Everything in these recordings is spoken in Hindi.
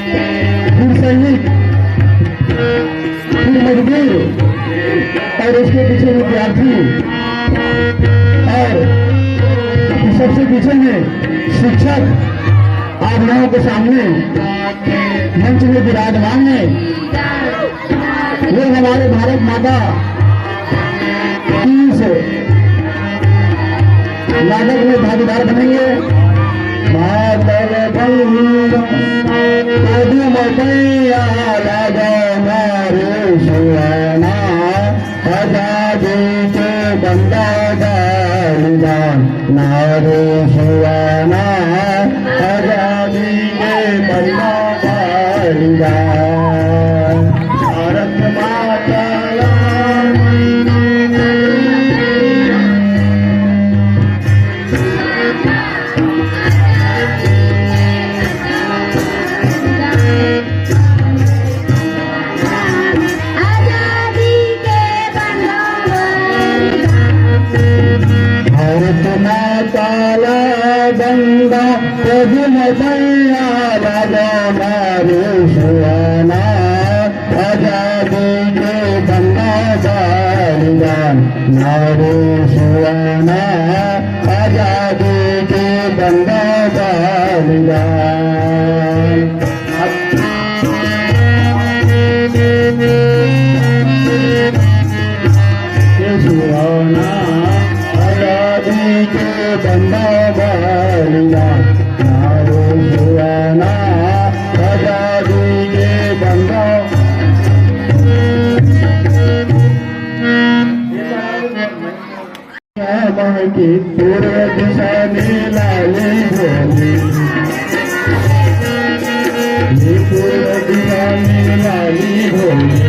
फिर सैनिक, फिर मजदूर और उसके पीछे विद्यार्थी और सबसे पीछे में शिक्षक आप लोगों के सामने मंच में विराजमान है। ये हमारे भारत माता की से नाटक में भागीदार बनेंगे। मातल बंद मैया लागा मारे सुहाना आजादी के बंदा बलिदान नारे सुहाना आजादी के बंदा बलिदान भारत माता बंदा मैया लागा मारे सुहाना आजादी के बंदा बलिदान नारे सुहाना आजादी के बंदा बलिदान सुहाना आजादी के बंदा बलिदान नारे सुहाना आजादी के बंदा की पूर्व दिशा में लाली भोली पूर्व दिशा में लाली भोली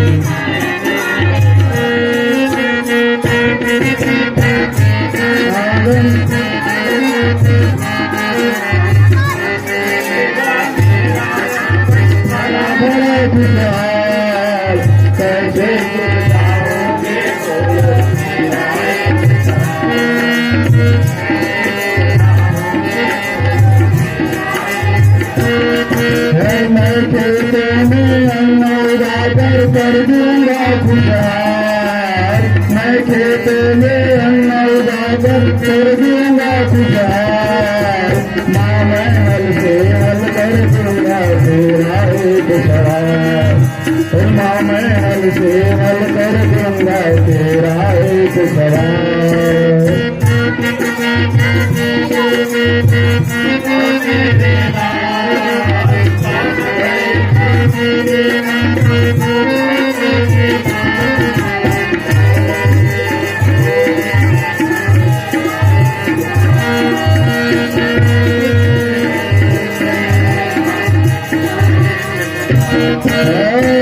कर दूंगा खुशार मैं खेत में अन्न उजागर कर दूंगा खुशार माँ मैं हल से हल कर दूंगा तेरा एक सवार माँ मैं हल से हल कर दूंगा तेरा एक सवार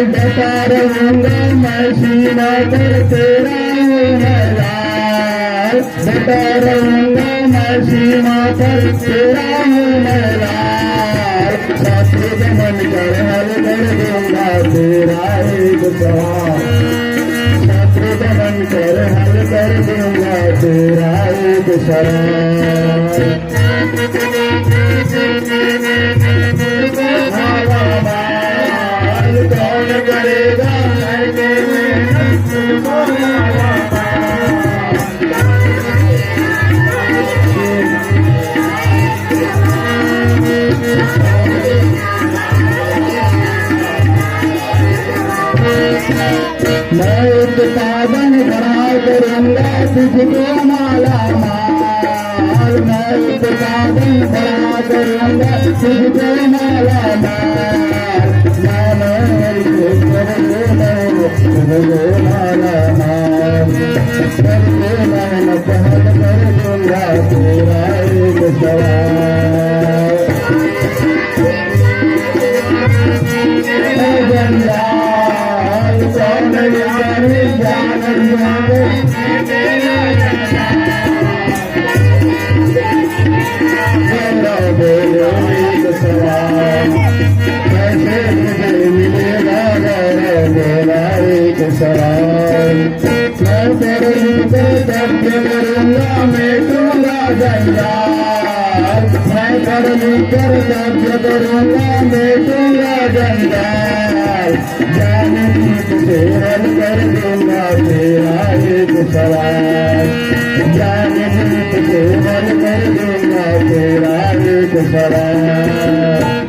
बता रहूंगा मैं सीमा पर तेरा लाल बता रहूंगा मैं सीमा पर तेरा लाल छात्र दमन कर हल कर दूंगा तेरा एक सवाल छात्र दमन कर हल कर दूंगा तेरा एक सवाल कौन करेगा मैं उत्पादन बढ़ा करूंगा तुझको माला माल मैं उत्पादन बढ़ा करूंगा तुझको माला माल माला माल करके मैं पहल कर दूंगा तेरा एक सवाल जंजाल कौन जाने जान जाने बोलो एक सवाल कैसे मुझे मिलेगा मेरा एक सवाल मैं तेरे कब्ज करूंगा मेटूंगा जंजाल मैं कर कब्ज करूंगा मेटूंगा गंगार जाने तुझसे हल कर दूंगा तेरा एक सवाल जाने तुझसे हल कर दूंगा तेरा एक सवाल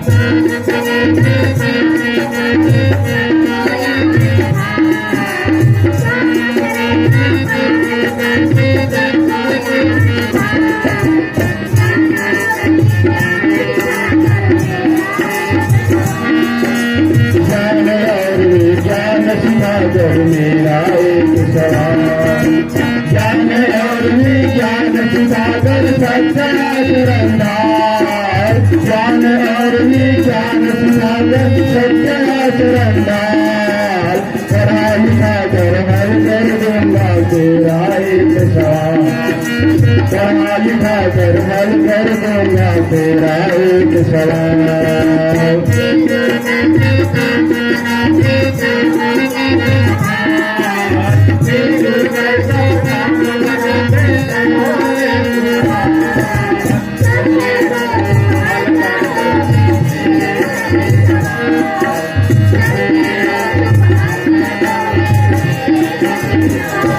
सागर मेरा एक सवाल ज्ञान और विज्ञान सागर सच्चा सुरंदार ज्ञान और विज्ञान सागर सच्चा सुरंदार पढ़ाई सागर हल कर दूंगा तेरा एक सवाल पढ़ाई सागर हल कर दूंगा तेरा एक सवाल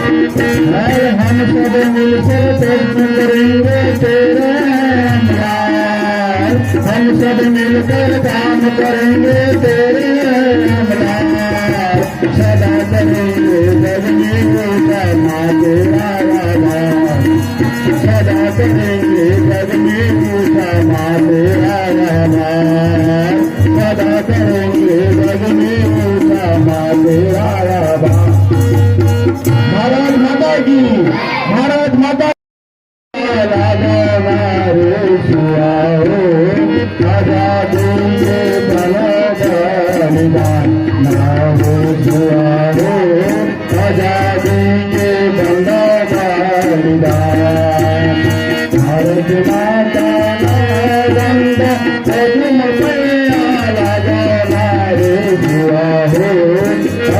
हम सब मिलकर प्रश्न करेंगे तेरे अमलाल हम सब मिलकर काम करेंगे तेरे अमलाल सदा करेंगे जग में पूजा माँ तेरा आभार सदा करेंगे जग में पूजा माँ तेरा आभार सदा करेंगे जग में पूजा माँ तेरा आभार भारत माता की भारत माता आजादी के बलिदान ना हो सुहारो आजादी के बलिदान भारत माता गंगा तुम रे सुहारो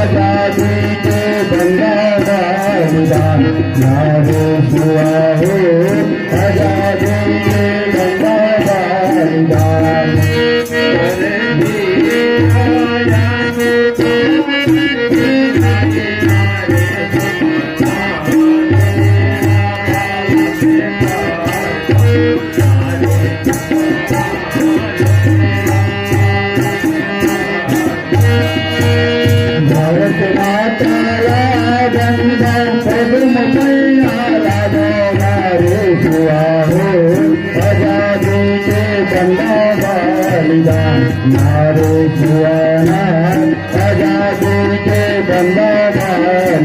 आजादी के बलिदान ना हो सुहारो आजादी के बलिदान भारत माता गंगा पद्म रे सुहारो आजादी के बलिदान नारे सुहाना आजादी के बलिदान